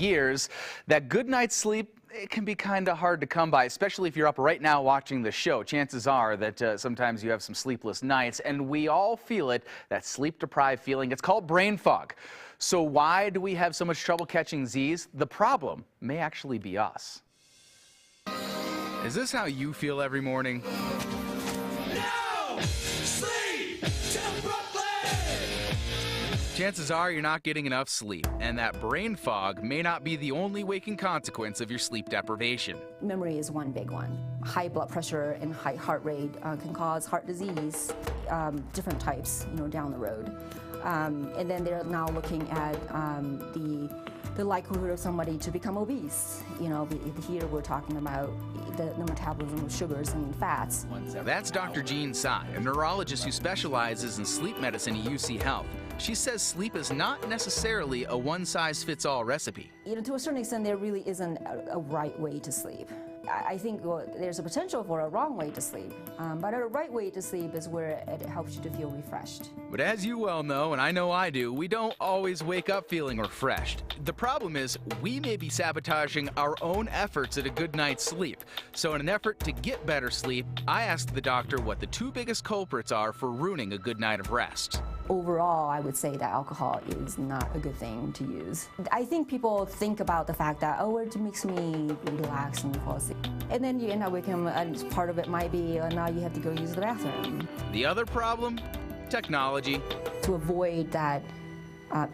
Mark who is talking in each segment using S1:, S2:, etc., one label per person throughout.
S1: gears. That good night's sleep, it can be kind of hard to come by, especially if you're up right now watching the show. Chances are that sometimes you have some sleepless nights, and we all feel it, that sleep-deprived feeling. It's called brain fog. So why do we have so much trouble catching Z's? The problem may actually be us. Is this how you feel every morning?
S2: No! Sleep till Brooklyn!
S1: Chances are you're not getting enough sleep, and that brain fog may not be the only waking consequence of your sleep deprivation.
S3: Memory is one big one. High blood pressure and high heart rate can cause heart disease, different types, down the road. And then they're now looking at the likelihood of somebody to become obese. Here we're talking about the metabolism of sugars and fats.
S1: That's Dr. Jean Tsai, a neurologist who specializes in sleep medicine at UC Health. She says sleep is not necessarily a one-size-fits-all recipe.
S3: To a certain extent, there really isn't a right way to sleep. I think there's a potential for a wrong way to sleep, but a right way to sleep is where it helps you to feel refreshed.
S1: But as you well know, and I know I do, we don't always wake up feeling refreshed. The problem is we may be sabotaging our own efforts at a good night's sleep. So in an effort to get better sleep, I asked the doctor what the two biggest culprits are for ruining a good night of rest.
S3: Overall, I would say that alcohol is not a good thing to use. I think people think about the fact that, it makes me relax and fall asleep. And then you end up waking up, and part of it might be, now you have to go use the bathroom.
S1: The other problem? Technology.
S3: To avoid that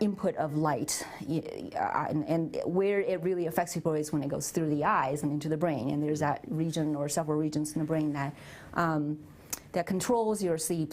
S3: input of light, and where it really affects people is when it goes through the eyes and into the brain. And there's that region or several regions in the brain that controls your sleep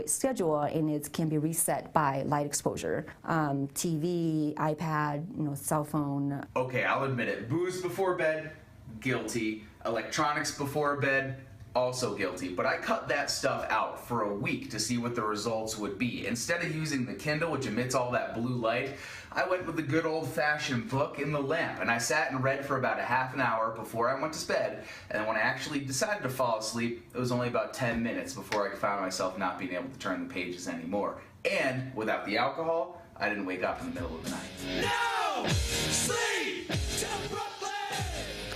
S3: schedule, and it can be reset by light exposure. TV, iPad, cell phone.
S1: Okay, I'll admit it. Booze before bed, guilty. Electronics before bed, also guilty. But I cut that stuff out for a week to see what the results would be. Instead of using the Kindle, which emits all that blue light, I went with the good old-fashioned book in the lamp, and I sat and read for about a half an hour before I went to bed, and then when I actually decided to fall asleep, it was only about 10 minutes before I found myself not being able to turn the pages anymore. And without the alcohol, I didn't wake up in the middle of the night.
S2: No! Sleep till Brooklyn!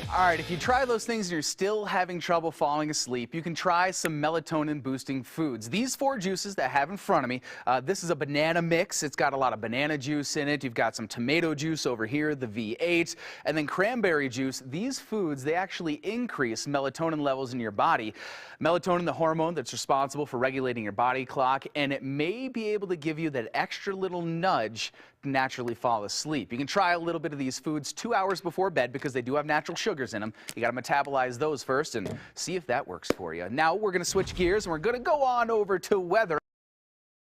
S1: All right, if you try those things and you're still having trouble falling asleep, you can try some melatonin-boosting foods. These 4 juices that I have in front of me, this is a banana mix. It's got a lot of banana juice in it. You've got some tomato juice over here, the V8, and then cranberry juice. These foods, they actually increase melatonin levels in your body. Melatonin, the hormone that's responsible for regulating your body clock, and it may be able to give you that extra little nudge to naturally fall asleep. You can try a little bit of these foods 2 hours before bed because they do have natural sugars in them. You got to metabolize those first and see if that works for you. Now we're going to switch gears and we're going to go on over to weather.